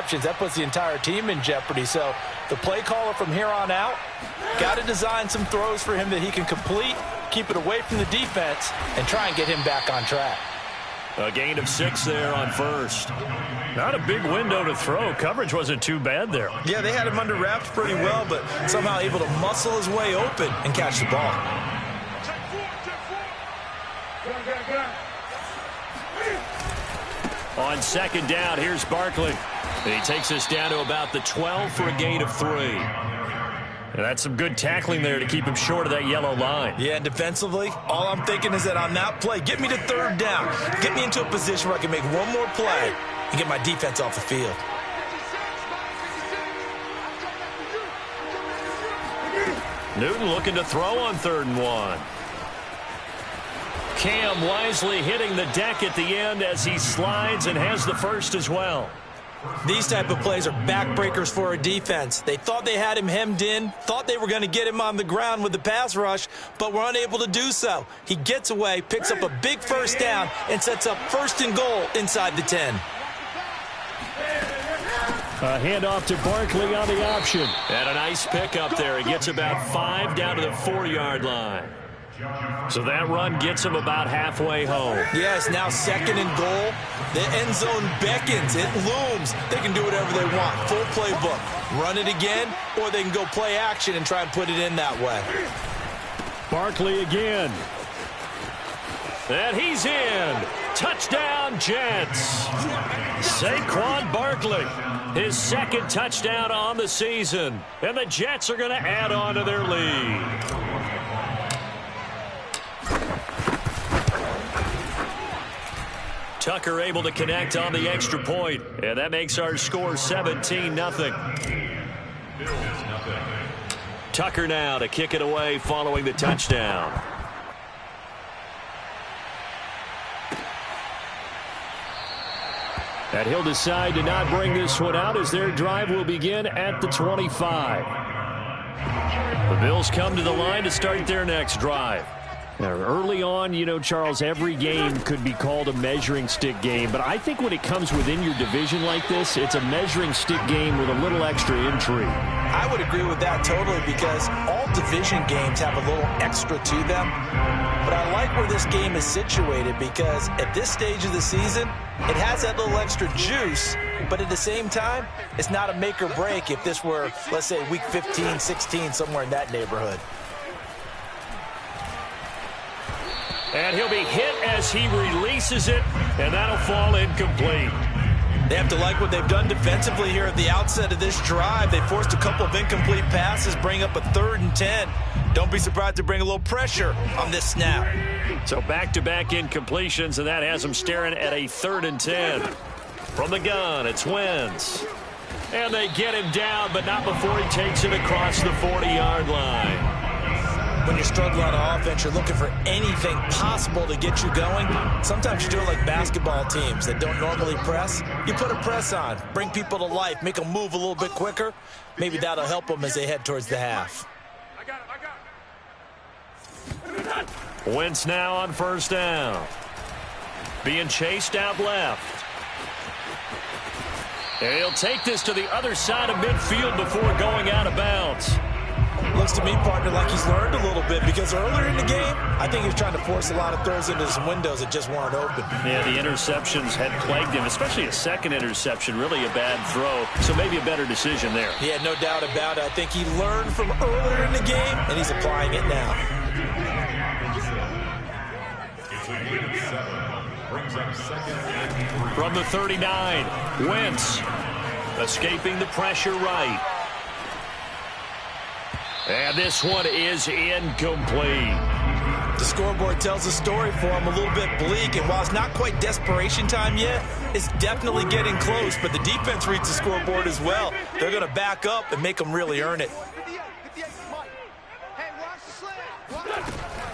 interceptions, that puts the entire team in jeopardy. So the play caller from here on out got to design some throws for him that he can complete, keep it away from the defense, and try and get him back on track. A gain of 6 there on first. Not a big window to throw. Coverage wasn't too bad there. Yeah, they had him under wraps pretty well, but somehow able to muscle his way open and catch the ball. On second down, here's Barkley. And he takes us down to about the 12 for a gain of 3. And that's some good tackling there to keep him short of that yellow line. Yeah, and defensively, all I'm thinking is that on that play, get me to third down. Get me into a position where I can make one more play and get my defense off the field. Newton looking to throw on 3rd and 1. Cam wisely hitting the deck at the end as he slides and has the first as well. These type of plays are backbreakers for a defense. They thought they had him hemmed in, thought they were going to get him on the ground with the pass rush, but were unable to do so. He gets away, picks up a big first down, and sets up 1st and goal inside the 10. A handoff to Barkley on the option. And a nice pickup there. He gets about 5 down to the 4-yard line. So that run gets him about halfway home. Yes, now 2nd and goal. The end zone beckons. It looms. They can do whatever they want. Full playbook. Run it again, or they can go play action and try and put it in that way. Barkley again. And he's in. Touchdown, Jets. Saquon Barkley, his 2nd touchdown on the season. And the Jets are going to add on to their lead. Tucker able to connect on the extra point, and that makes our score 17-0. Tucker now to kick it away following the touchdown. And he'll decide to not bring this one out as their drive will begin at the 25. The Bills come to the line to start their next drive. Now, early on, you know, Charles, every game could be called a measuring stick game. But I think when it comes within your division like this, it's a measuring stick game with a little extra intrigue. I would agree with that totally because all division games have a little extra to them. But I like where this game is situated because at this stage of the season, it has that little extra juice. But at the same time, it's not a make or break if this were, let's say, week 15, 16, somewhere in that neighborhood. And he'll be hit as he releases it, and that'll fall incomplete. They have to like what they've done defensively here at the outset of this drive. They forced a couple of incomplete passes, bring up a 3rd and 10. Don't be surprised to bring a little pressure on this snap. So back-to-back incompletions, and that has them staring at a 3rd and 10. From the gun, it's Wentz. And they get him down, but not before he takes it across the 40-yard line. When you're struggling on offense, you're looking for anything possible to get you going. Sometimes you do it like basketball teams that don't normally press. You put a press on, bring people to life, make them move a little bit quicker. Maybe that'll help them as they head towards the half. Wentz now on 1st down. Being chased out left. And he'll take this to the other side of midfield before going out of bounds. Looks to me, partner, like he's learned a little bit because earlier in the game, I think he was trying to force a lot of throws into some windows that just weren't open. Yeah, the interceptions had plagued him, especially a 2nd interception, really a bad throw. So maybe a better decision there. Yeah, no doubt about it. I think he learned from earlier in the game, and he's applying it now. From the 39, Wentz escaping the pressure right. And this one is incomplete. The scoreboard tells a story for him, a little bit bleak, and while it's not quite desperation time yet, it's definitely getting close, but the defense reads the scoreboard as well. They're going to back up and make them really earn it.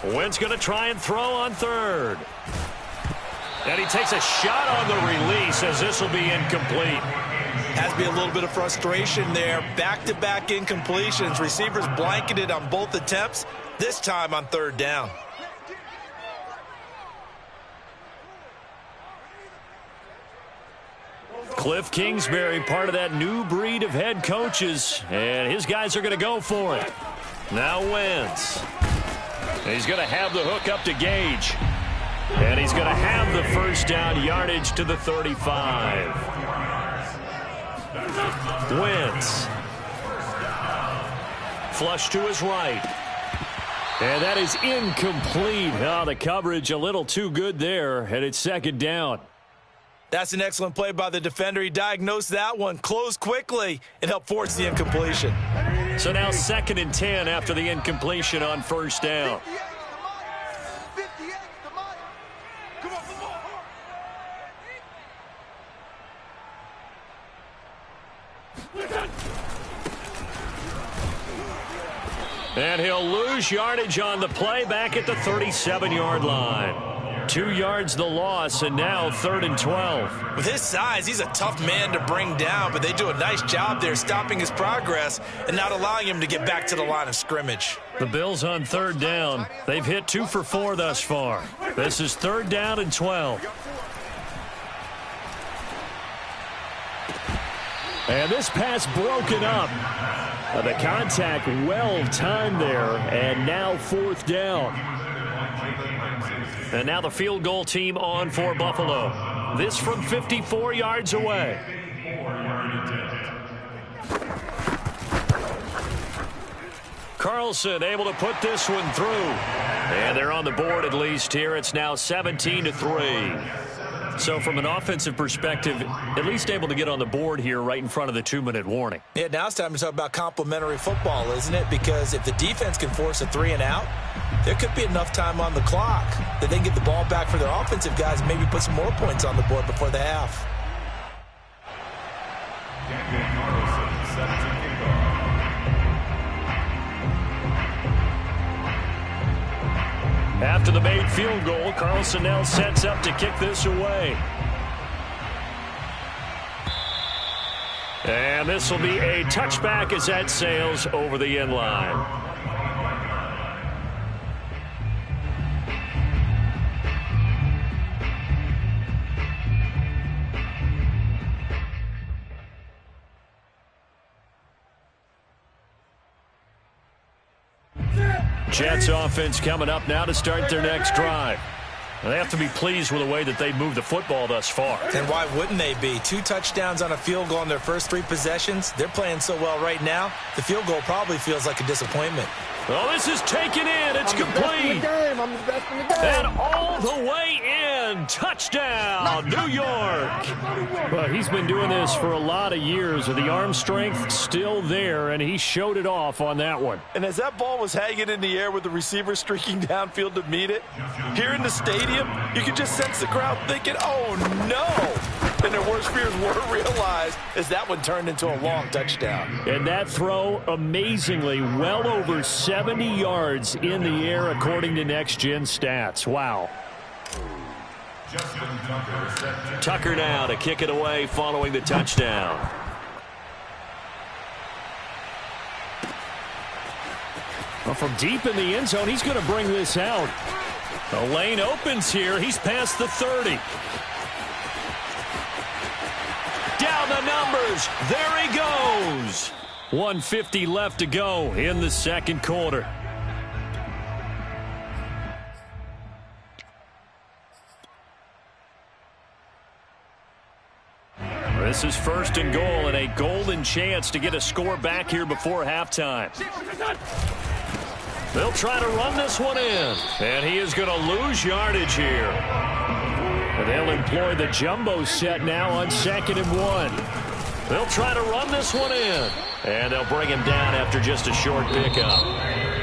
Wentz going to try and throw on 3rd. And he takes a shot on the release as this will be incomplete. Has to be a little bit of frustration there. Back-to-back incompletions. Receivers blanketed on both attempts, this time on 3rd down. Cliff Kingsbury, part of that new breed of head coaches, and his guys are going to go for it. Now Wentz. He's going to have the hook up to Gage. And he's going to have the first down yardage to the 35. Wentz. Flush to his right. And that is incomplete. Oh, the coverage a little too good there, and it's second down. That's an excellent play by the defender. He diagnosed that one, closed quickly, and helped force the incompletion. So now 2nd and 10 after the incompletion on first down. And he'll lose yardage on the play back at the 37-yard line. 2 yards the loss, and now 3rd and 12. With his size, he's a tough man to bring down, but they do a nice job there stopping his progress and not allowing him to get back to the line of scrimmage. The Bills on 3rd down. They've hit 2 for 4 thus far. This is 3rd down and 12. And this pass broken up. The contact well timed there, and now 4th down. And now the field goal team on for Buffalo. This from 54 yards away. Carlson able to put this one through. And they're on the board at least here. It's now 17-3. So from an offensive perspective, at least able to get on the board here right in front of the 2-minute warning. Yeah, now it's time to talk about complementary football, isn't it? Because if the defense can force a 3 and out, there could be enough time on the clock that they can get the ball back for their offensive guys and maybe put some more points on the board before the half. After the made field goal, Carlson now sets up to kick this away. And this will be a touchback as that sails over the end line. Jets offense coming up now to start their next drive. They have to be pleased with the way that they've moved the football thus far. And why wouldn't they be? 2 touchdowns on a field goal in their first 3 possessions. They're playing so well right now, the field goal probably feels like a disappointment. Oh, this is taken in. It's complete. I'm the best in the game. And all the way in. Touchdown, New York. Well, he's been doing this for a lot of years with the arm strength still there, and he showed it off on that one. And as that ball was hanging in the air with the receiver streaking downfield to meet it, here in the stadium, you can just sense the crowd thinking, oh, no. And their worst fears were realized as that one turned into a long touchdown. And that throw, amazingly, well over 70 yards in the air, according to Next Gen Stats. Wow. Tucker now to kick it away following the touchdown. Well, from deep in the end zone, he's going to bring this out. The lane opens here. He's past the 30. Down the numbers. There he goes. 1:50 left to go in the second quarter. This is 1st and goal and a golden chance to get a score back here before halftime. They'll try to run this one in. And he is going to lose yardage here. And they'll employ the jumbo set now on 2nd and 1. They'll try to run this one in. And they'll bring him down after just a short pickup.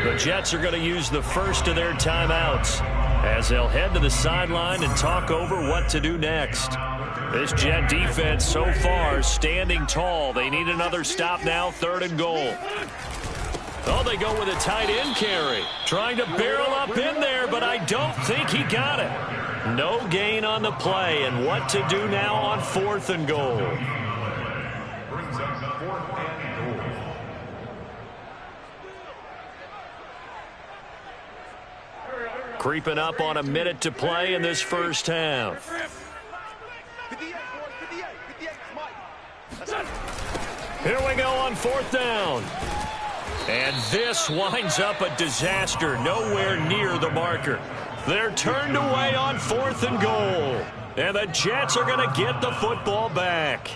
The Jets are going to use the first of their timeouts as they'll head to the sideline and talk over what to do next. This Jet defense so far standing tall. They need another stop now, 3rd and goal. Oh, they go with a tight end carry. Trying to barrel up in there, but I don't think he got it. No gain on the play, and what to do now on 4th and goal. Creeping up on a minute to play in this first half. Here we go on 4th down. And this winds up a disaster, nowhere near the marker. They're turned away on 4th and goal. And the Jets are going to get the football back.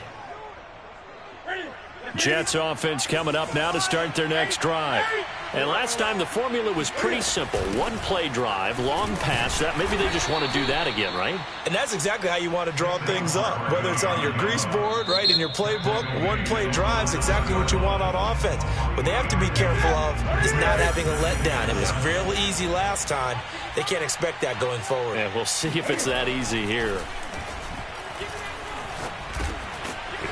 Jets offense coming up now to start their next drive. And last time the formula was pretty simple. One play drive, long pass. That maybe they just want to do that again, right? And that's exactly how you want to draw things up. Whether it's on your grease board, right, in your playbook, one play drive's exactly what you want on offense. What they have to be careful of is not having a letdown. It was real easy last time. They can't expect that going forward. Yeah, we'll see if it's that easy here.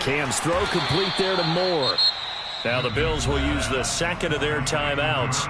Cam's throw complete there to Moore. Now the Bills will use the second of their timeouts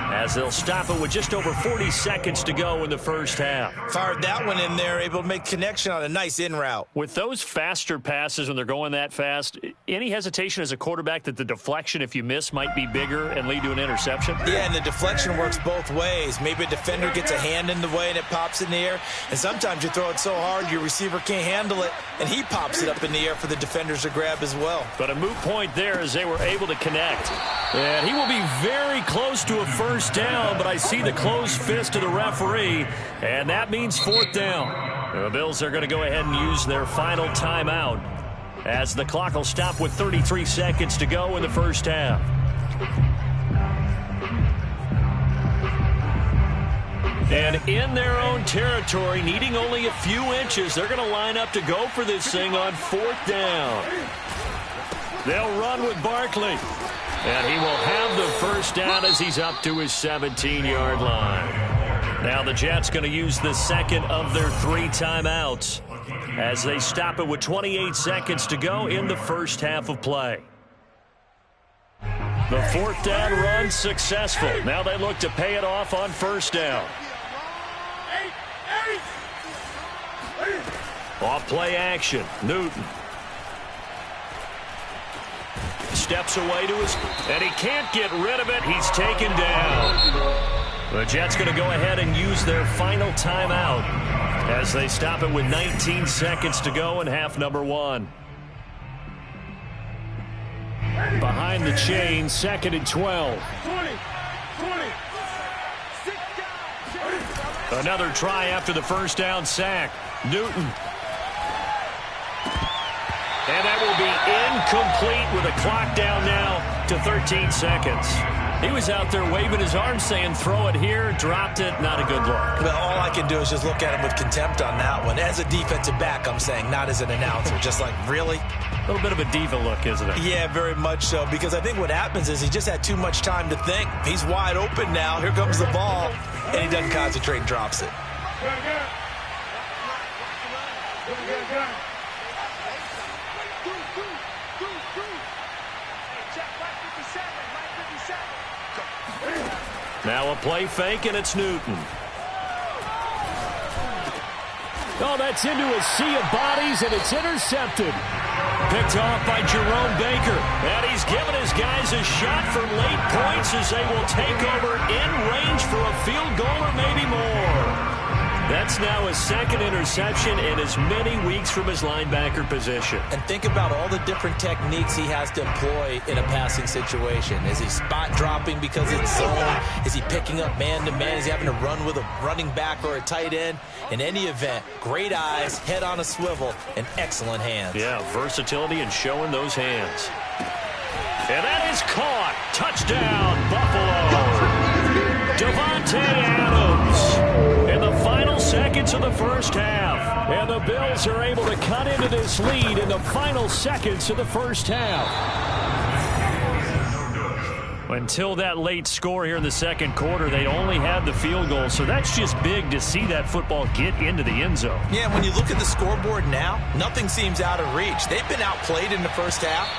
as they'll stop it with just over 40 seconds to go in the first half. Fired that one in there, able to make connection on a nice in route. With those faster passes when they're going that fast, any hesitation as a quarterback that the deflection, if you miss, might be bigger and lead to an interception? Yeah, and the deflection works both ways. Maybe a defender gets a hand in the way and it pops in the air. And sometimes you throw it so hard your receiver can't handle it, and he pops it up in the air for the defenders to grab as well. But a moot point there as they were able to connect. And he will be very close to a first down, but I see the closed fist of the referee, and that means 4th down. The Bills are going to go ahead and use their final timeout as the clock will stop with 33 seconds to go in the first half. And in their own territory, needing only a few inches, they're going to line up to go for this thing on 4th down. They'll run with Barkley. And he will have the first down as he's up to his 17-yard line. Now the Jets going to use the second of their 3 timeouts as they stop it with 28 seconds to go in the first half of play. The 4th down run successful. Now they look to pay it off on 1st down. Off play action. Newton. Steps away to his, and he can't get rid of it. He's taken down. The Jets going to go ahead and use their final timeout as they stop it with 19 seconds to go in half number 1. Behind the chain, 2nd and 12. Another try after the first down sack. Newton. And that will be incomplete with a clock down now to 13 seconds. He was out there waving his arms saying, throw it here, dropped it, not a good look. Well, all I can do is just look at him with contempt on that one. As a defensive back, I'm saying, not as an announcer. Just like, really? A little bit of a diva look, isn't it? Yeah, very much so, because I think what happens is he just had too much time to think. He's wide open now. Here comes the ball, and he doesn't concentrate and drops it. Now a play fake, and it's Newton. Oh, that's into a sea of bodies, and it's intercepted. Picked off by Jerome Baker. And he's given his guys a shot for late points as they will take over in range for a field goal or maybe more. That's now his 2nd interception in as many weeks from his linebacker position. And think about all the different techniques he has to employ in a passing situation. Is he spot dropping because it's zone? Is he picking up man-to-man? Is he having to run with a running back or a tight end? In any event, great eyes, head on a swivel, and excellent hands. Yeah, versatility and showing those hands. And that is caught. Touchdown, Buffalo. Davante Adams. In the final seconds of the first half. And the Bills are able to cut into this lead in the final seconds of the first half. Until that late score here in the second quarter, they only had the field goal. So that's just big to see that football get into the end zone. Yeah, when you look at the scoreboard now, nothing seems out of reach. They've been outplayed in the first half.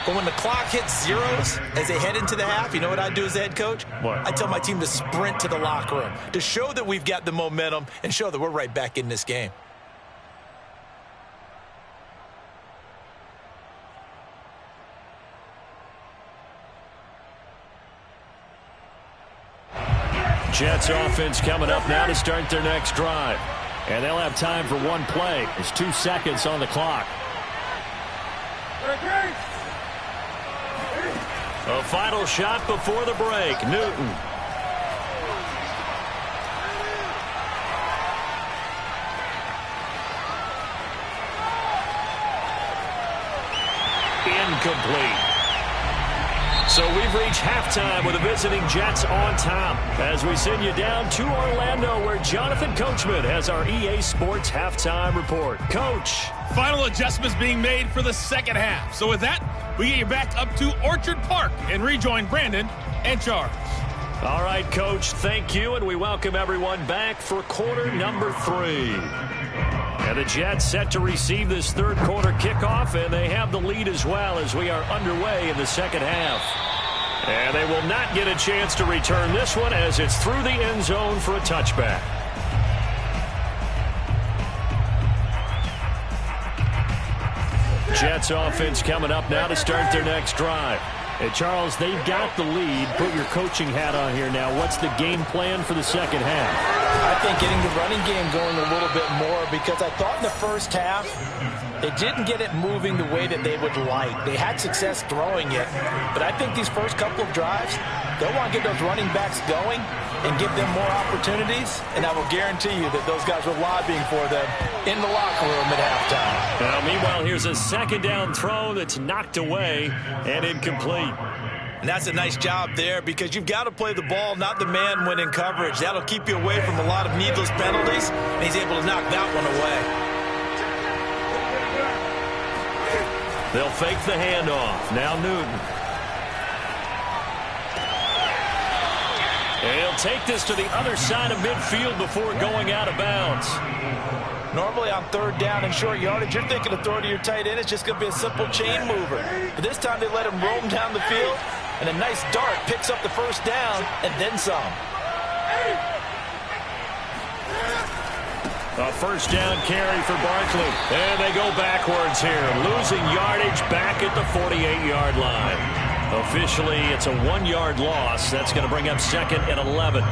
But when the clock hits zeros as they head into the half, you know what I do as the head coach? What? I tell my team to sprint to the locker room to show that we've got the momentum and show that we're right back in this game. Jets offense coming up now to start their next drive. And they'll have time for one play. There's 2 seconds on the clock. The final shot before the break, Newton. Incomplete. So we've reached halftime with the visiting Jets on top as we send you down to Orlando where Jonathan Coachman has our EA Sports halftime report. Coach. Final adjustments being made for the second half. So with that, we get you back up to Orchard Park and rejoin Brandon and Charles. All right, Coach, thank you, and we welcome everyone back for quarter number 3. And the Jets set to receive this third quarter kickoff, and they have the lead as well as we are underway in the second half. And they will not get a chance to return this one as it's through the end zone for a touchback. Jets offense coming up now to start their next drive. Hey, Charles, they've got the lead. Put your coaching hat on here now. What's the game plan for the second half? I think getting the running game going a little bit more because I thought in the first half they didn't get it moving the way that they would like. They had success throwing it, but I think these first couple of drives, they'll want to get those running backs going and give them more opportunities, and I will guarantee you that those guys were lobbying for them in the locker room at halftime. Now, meanwhile, here's a second down throw that's knocked away and incomplete. And that's a nice job there because you've got to play the ball, not the man when in coverage. That'll keep you away from a lot of needless penalties, and he's able to knock that one away. They'll fake the handoff. Now Newton. And he'll take this to the other side of midfield before going out of bounds. Normally on third down and short yardage, you're thinking of throwing to your tight end. It's just going to be a simple chain mover. But this time they let him roam down the field, and a nice dart picks up the first down and then some. A first down carry for Barkley. And they go backwards here, losing yardage back at the 48-yard line. Officially, it's a 1-yard loss. That's going to bring up second and 11.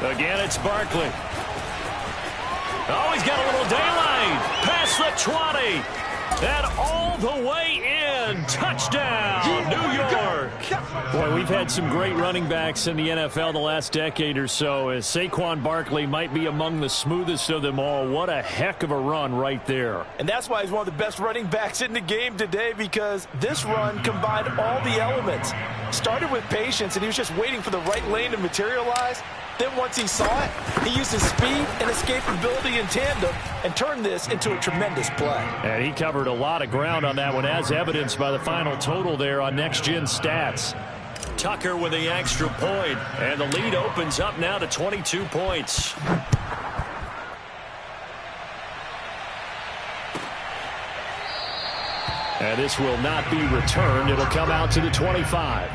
Again, it's Barkley. Oh, he's got a little daylight. Past the 20. And all the way in. Touchdown, New York. Boy, we've had some great running backs in the NFL the last decade or so. As Saquon Barkley might be among the smoothest of them all. What a heck of a run right there. And that's why he's one of the best running backs in the game today, because this run combined all the elements. Started with patience, and he was just waiting for the right lane to materialize. Then once he saw it, he used his speed and escapability in tandem and turned this into a tremendous play. And he covered a lot of ground on that one, as evidenced by the final total there on Next Gen Stats. Tucker with the extra point, and the lead opens up now to 22 points. And this will not be returned. It'll come out to the 25.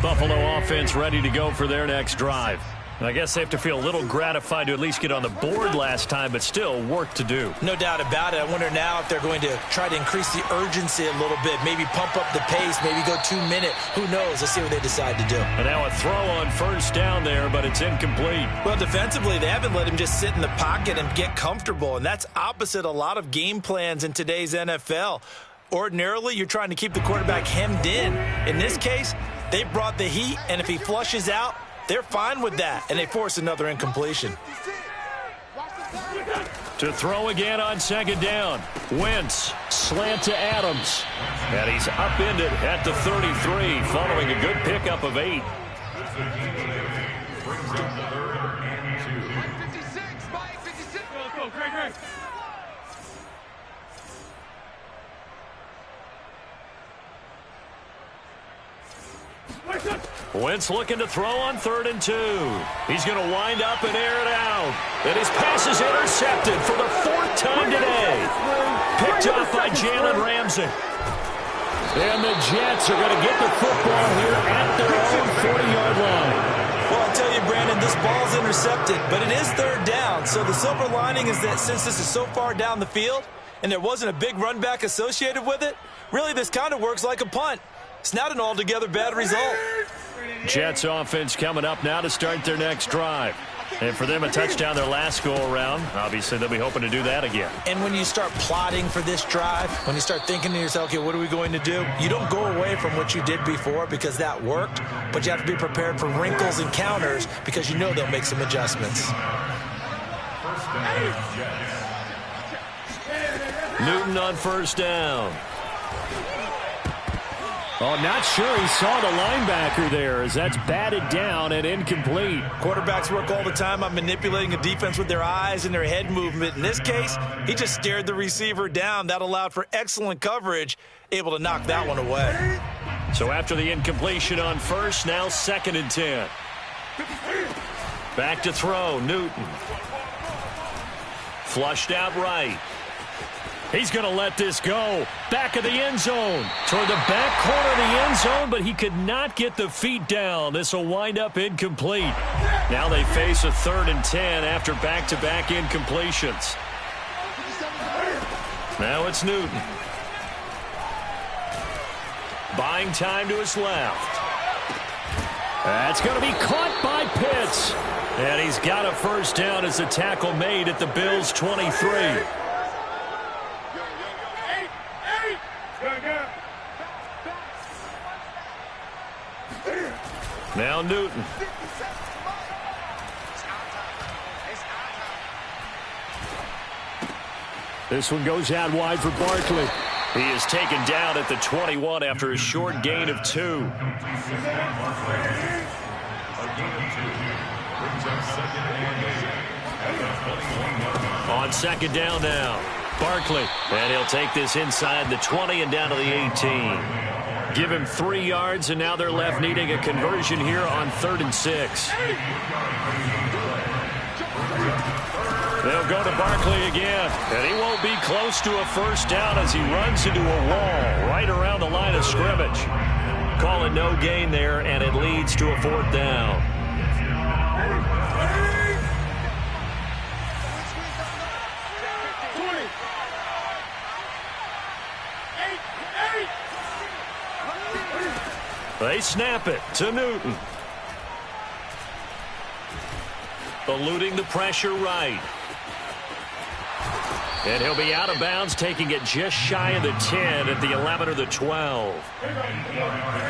Buffalo offense ready to go for their next drive. And I guess they have to feel a little gratified to at least get on the board last time, but still work to do. No doubt about it. I wonder now if they're going to try to increase the urgency a little bit, maybe pump up the pace, maybe go 2 minute. Who knows? Let's see what they decide to do. And now a throw on first down there, but it's incomplete. Well, defensively, they haven't let him just sit in the pocket and get comfortable, and that's opposite a lot of game plans in today's NFL. Ordinarily, you're trying to keep the quarterback hemmed in. In this case, they brought the heat, and if he flushes out, they're fine with that, and they force another incompletion. To throw again on second down. Wentz, slant to Adams. And he's upended at the 33, following a good pickup of 8. Wentz looking to throw on 3rd and 2. He's going to wind up and air it out. And his pass is intercepted for the 4th time today. Picked off by Jalen Ramsey. And the Jets are going to get the football here at their own 40-yard line. Well, I'll tell you, Brandon, this ball's intercepted, but it is 3rd down. So the silver lining is that since this is so far down the field, and there wasn't a big run back associated with it, really this kind of works like a punt. It's not an altogether bad result. Jets offense coming up now to start their next drive. And for them, a touchdown their last go-around. Obviously, they'll be hoping to do that again. And when you start plotting for this drive, when you start thinking to yourself, okay, what are we going to do? You don't go away from what you did before because that worked, but you have to be prepared for wrinkles and counters because you know they'll make some adjustments. Newton on first down. Oh, not sure he saw the linebacker there as that's batted down and incomplete. Quarterbacks work all the time on manipulating a defense with their eyes and their head movement. In this case, he just stared the receiver down. That allowed for excellent coverage, able to knock that one away. So after the incompletion on first, now 2nd and 10. Back to throw, Newton. Flushed out right. He's going to let this go. Back of the end zone. Toward the back corner of the end zone, but he could not get the feet down. This will wind up incomplete. Now they face a 3rd and 10 after back-to-back incompletions. Now it's Newton. Buying time to his left. That's going to be caught by Pitts. And he's got a first down as the tackle made at the Bills' 23. Now Newton. This one goes out wide for Barkley. He is taken down at the 21 after a short gain of 2. On 2nd down now. Barkley. And he'll take this inside the 20 and down to the 18. Give him 3 yards, and now they're left needing a conversion here on 3rd and 6. They'll go to Barkley again, and he won't be close to a first down as he runs into a wall right around the line of scrimmage. Call it no gain there, and it leads to a 4th down. They snap it to Newton. Eluding the pressure right. And he'll be out of bounds, taking it just shy of the 10 at the 11 or the 12.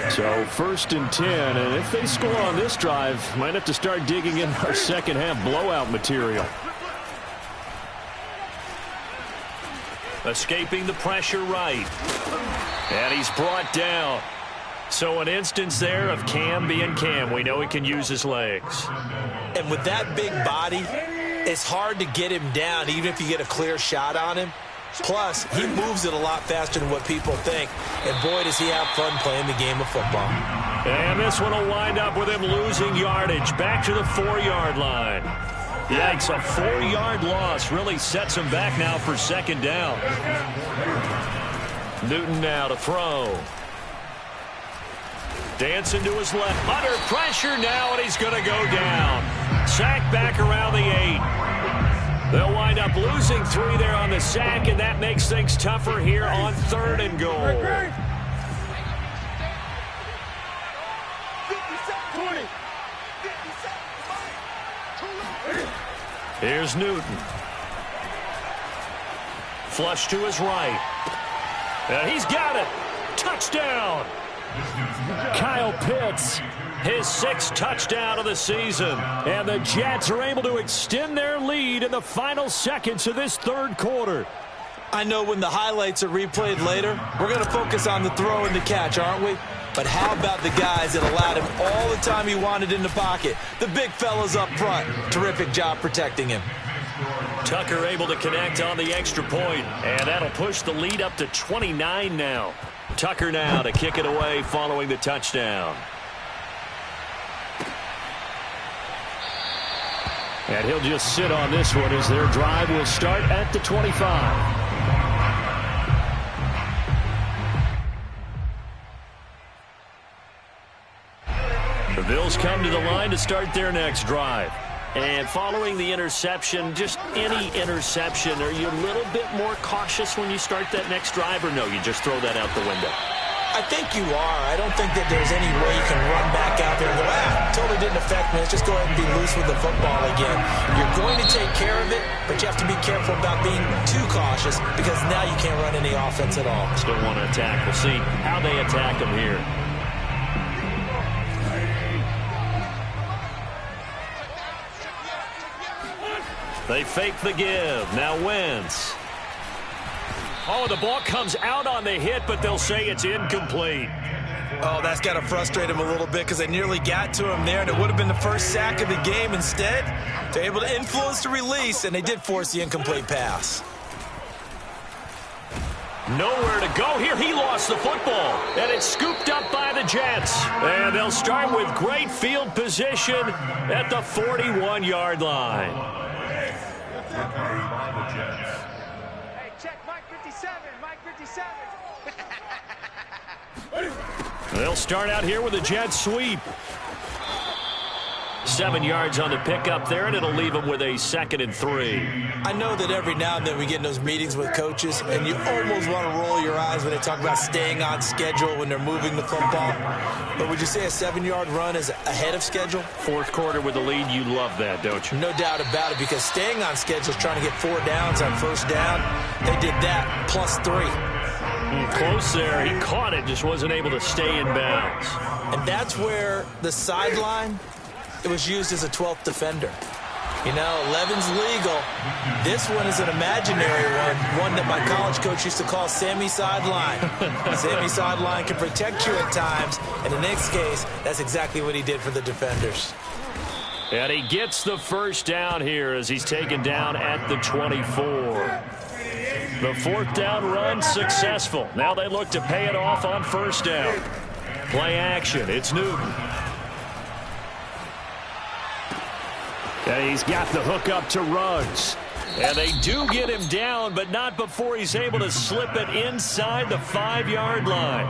So 1st and 10, and if they score on this drive, might have to start digging in our second half blowout material. Escaping the pressure right. And he's brought down. So an instance there of Cam being Cam. We know he can use his legs. And with that big body, it's hard to get him down, even if you get a clear shot on him. Plus, he moves it a lot faster than what people think. And boy, does he have fun playing the game of football. And this one will wind up with him losing yardage. Back to the 4-yard line. Yikes, a 4-yard loss really sets him back now for 2nd down. Newton now to throw. Dancing to his left. Under pressure now, and he's going to go down. Sack back around the 8. They'll wind up losing 3 there on the sack, and that makes things tougher here on 3rd and goal. Here's Newton. Flush to his right. And he's got it. Touchdown. Kyle Pitts, his 6th touchdown of the season. And the Jets are able to extend their lead in the final seconds of this 3rd quarter. I know when the highlights are replayed later, we're going to focus on the throw and the catch, aren't we? But how about the guys that allowed him all the time he wanted in the pocket? The big fellas up front. Terrific job protecting him. Tucker able to connect on the extra point, and that'll push the lead up to 29 now. Tucker now to kick it away following the touchdown. And he'll just sit on this one as their drive will start at the 25. The Bills come to the line to start their next drive. And following the interception, just any interception, are you a little bit more cautious when you start that next drive, or no, you just throw that out the window? I think you are. I don't think that there's any way you can run back out there and go, totally didn't affect me. Let's just go ahead and be loose with the football again. You're going to take care of it, but you have to be careful about being too cautious because now you can't run any offense at all. Still want to attack. We'll see how they attack them here. They fake the give. Now Wentz. Oh, the ball comes out on the hit, but they'll say it's incomplete. Oh, that's got to frustrate him a little bit because they nearly got to him there, and it would have been the first sack of the game. Instead, they're able to influence the release, and they did force the incomplete pass. Nowhere to go here. He lost the football, and it's scooped up by the Jets. And they'll start with great field position at the 41-yard line. Hey, check Mike 57, Mike 57. They'll start out here with a jet sweep. 7 yards on the pickup there, and it'll leave them with a 2nd and 3. I know that every now and then we get in those meetings with coaches, and you almost want to roll your eyes when they talk about staying on schedule when they're moving the football. But would you say a 7-yard run is ahead of schedule? Fourth quarter with the lead, you love that, don't you? No doubt about it, because staying on schedule is trying to get 4 downs on first down. They did that plus 3. Close there. He caught it, just wasn't able to stay in bounds. And that's where the sideline, it was used as a 12th defender. You know, 11's legal. This one is an imaginary one that my college coach used to call Sammy Sideline. Sammy Sideline can protect you at times, and in this case, that's exactly what he did for the defenders. And he gets the first down here as he's taken down at the 24. The 4th down run successful. Now they look to pay it off on first down. Play action. It's Newton. And he's got the hook up to Ruggs. And they do get him down, but not before he's able to slip it inside the 5-yard line.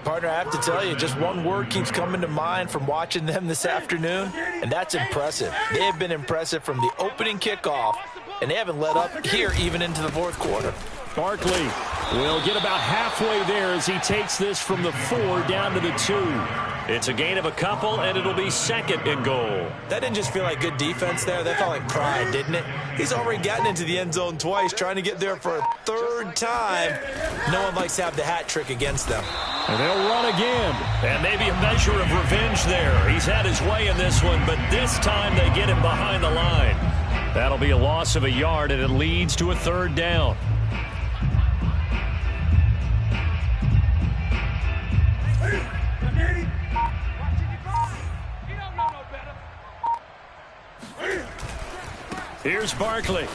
Partner, I have to tell you, just one word keeps coming to mind from watching them this afternoon, and that's impressive. They have been impressive from the opening kickoff, and they haven't let up here even into the 4th quarter. Barkley will get about halfway there as he takes this from the 4 down to the 2. It's a gain of a couple, and it'll be 2nd and goal. That didn't just feel like good defense there. That felt like pride, didn't it? He's already gotten into the end zone twice, trying to get there for a 3rd time. No one likes to have the hat trick against them. And they'll run again. And maybe a measure of revenge there. He's had his way in this one, but this time they get him behind the line. That'll be a loss of a yard, and it leads to a 3rd down. Here's Barkley.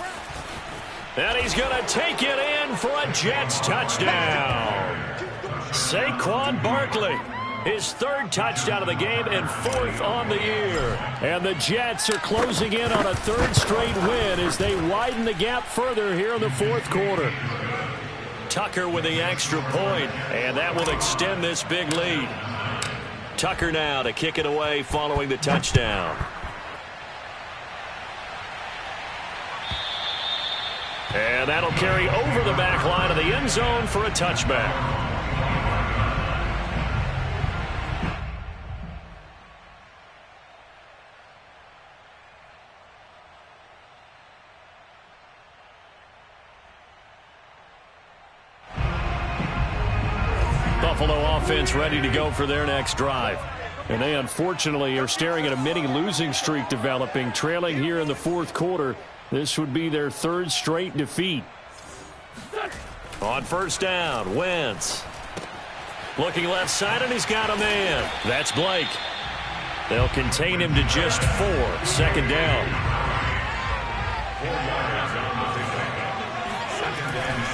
And he's going to take it in for a Jets touchdown. Saquon Barkley, his 3rd touchdown of the game and 4th on the year. And the Jets are closing in on a 3rd straight win as they widen the gap further here in the 4th quarter. Tucker with the extra point, and that will extend this big lead. Tucker now to kick it away following the touchdown. And that'll carry over the back line of the end zone for a touchback. Buffalo offense ready to go for their next drive. And they unfortunately are staring at a mini losing streak developing, trailing here in the 4th quarter. This would be their 3rd straight defeat. On first down, Wentz. Looking left side, and he's got a man. That's Blake. They'll contain him to just 4. 2nd down.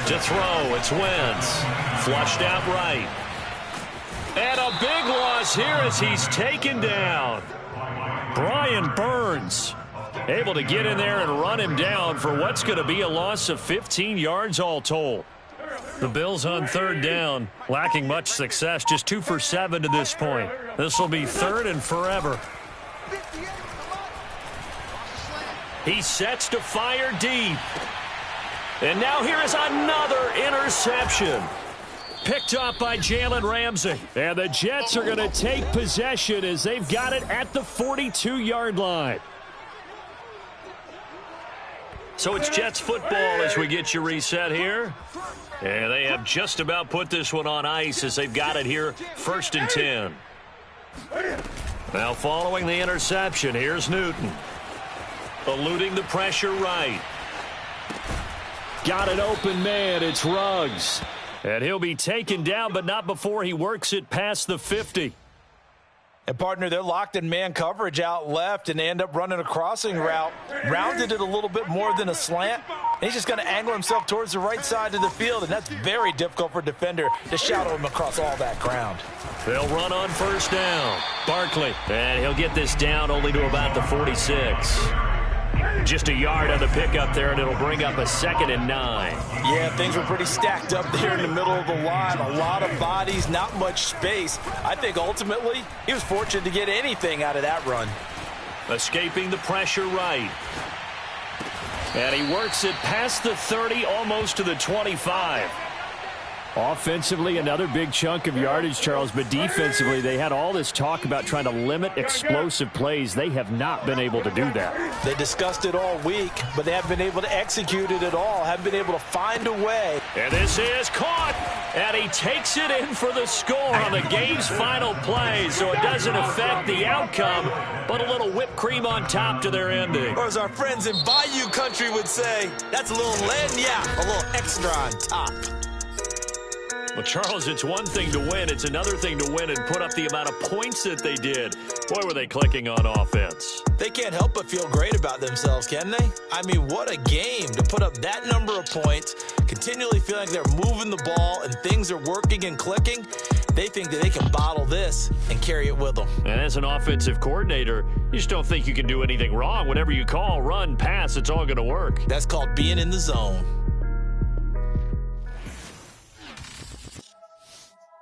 To throw, it's Wentz. Flushed out right. And a big loss here as he's taken down. Brian Burns able to get in there and run him down for what's going to be a loss of 15 yards all told. The Bills on 3rd down, lacking much success, just 2 for 7 to this point. This will be 3rd and forever. He sets to fire deep. And now here is another interception. Picked up by Jalen Ramsey. And the Jets are going to take possession as they've got it at the 42-yard line. So it's Jets football as we get you reset here. And they have just about put this one on ice as they've got it here, 1st and 10. Now following the interception, here's Newton. Eluding the pressure right. Got an open man, it's Ruggs. And he'll be taken down, but not before he works it past the 50. And, partner, they're locked in man coverage out left, and they end up running a crossing route. Rounded it a little bit more than a slant. And he's just going to angle himself towards the right side of the field, and that's very difficult for a defender to shadow him across all that ground. They'll run on 1st down. Barkley. And he'll get this down only to about the 46. Just a yard on the pickup there, and it'll bring up a 2nd and 9. Yeah, things were pretty stacked up there in the middle of the line. A lot of bodies, not much space. I think ultimately he was fortunate to get anything out of that run. Escaping the pressure right. And he works it past the 30, almost to the 25. Offensively, another big chunk of yardage, Charles, but defensively, they had all this talk about trying to limit explosive plays. They have not been able to do that. They discussed it all week, but they haven't been able to execute it at all, haven't been able to find a way. And this is caught, and he takes it in for the score on the game's final play, so it doesn't affect the outcome, but a little whipped cream on top to their ending. Or as our friends in Bayou Country would say, that's a little lagniappe, a little extra on top. Well, Charles, it's one thing to win. It's another thing to win and put up the amount of points that they did. Boy, were they clicking on offense. They can't help but feel great about themselves, can they? I mean, what a game to put up that number of points, continually feeling like they're moving the ball and things are working and clicking. They think that they can bottle this and carry it with them. And as an offensive coordinator, you just don't think you can do anything wrong. Whatever you call, run, pass, it's all going to work. That's called being in the zone.